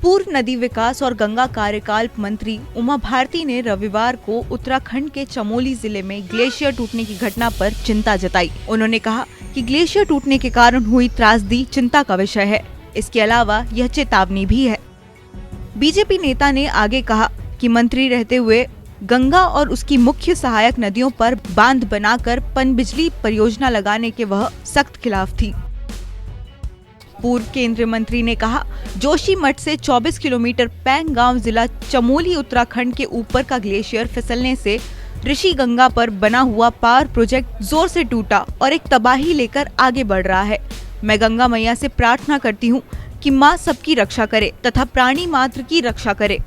पूर्व नदी विकास और गंगा कार्यकाल मंत्री उमा भारती ने रविवार को उत्तराखंड के चमोली जिले में ग्लेशियर टूटने की घटना पर चिंता जताई। उन्होंने कहा कि ग्लेशियर टूटने के कारण हुई त्रासदी चिंता का विषय है। इसके अलावा यह चेतावनी भी है। बीजेपी नेता ने आगे कहा कि मंत्री रहते हुए गंगा और उसकी मुख्य सहायक नदियों पर बांध बनाकर पनबिजली परियोजना लगाने के वह सख्त खिलाफ थी। पूर्व केंद्रीय मंत्री ने कहा, जोशीमठ से 24 किलोमीटर पैंग गांव जिला चमोली उत्तराखंड के ऊपर का ग्लेशियर फिसलने से ऋषि गंगा पर बना हुआ पावर प्रोजेक्ट जोर से टूटा और एक तबाही लेकर आगे बढ़ रहा है। मैं गंगा मैया से प्रार्थना करती हूँ कि माँ सबकी रक्षा करे तथा प्राणी मात्र की रक्षा करे।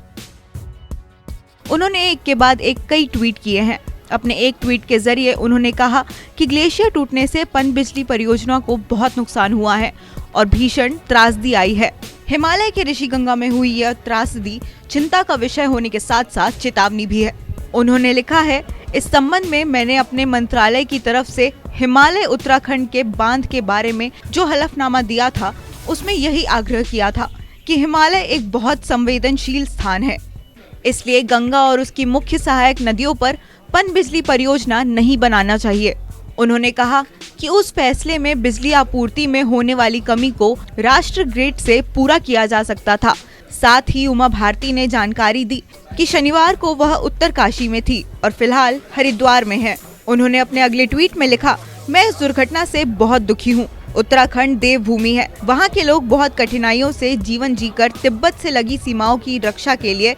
उन्होंने एक के बाद एक कई ट्वीट किए हैं। अपने एक ट्वीट के जरिए उन्होंने कहा कि ग्लेशियर टूटने से पनबिजली परियोजना को बहुत नुकसान हुआ है और भीषण त्रासदी आई है। हिमालय के ऋषिगंगा में हुई यह त्रासदी चिंता का विषय होने के साथ साथ चेतावनी भी है। उन्होंने लिखा है, इस संबंध में मैंने अपने मंत्रालय की तरफ से हिमालय उत्तराखंड के बांध के बारे में जो हलफनामा दिया था उसमें यही आग्रह किया था कि हिमालय एक बहुत संवेदनशील स्थान है, इसलिए गंगा और उसकी मुख्य सहायक नदियों पर पनबिजली परियोजना नहीं बनाना चाहिए। उन्होंने कहा कि उस फैसले में बिजली आपूर्ति में होने वाली कमी को राष्ट्र ग्रिड से पूरा किया जा सकता था। साथ ही उमा भारती ने जानकारी दी कि शनिवार को वह उत्तरकाशी में थी और फिलहाल हरिद्वार में है। उन्होंने अपने अगले ट्वीट में लिखा, मैं इस दुर्घटना से बहुत दुखी हूँ। उत्तराखंड देवभूमि है। वहाँ के लोग बहुत कठिनाइयों से जीवन जीकर तिब्बत से लगी सीमाओं की रक्षा के लिए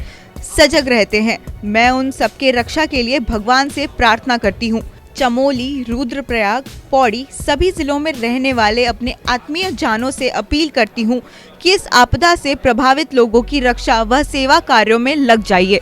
सजग रहते हैं। मैं उन सबके रक्षा के लिए भगवान से प्रार्थना करती हूँ। चमोली, रुद्रप्रयाग, पौड़ी सभी जिलों में रहने वाले अपने आत्मीय जानों से अपील करती हूँ कि इस आपदा से प्रभावित लोगों की रक्षा व सेवा कार्यों में लग जाइए।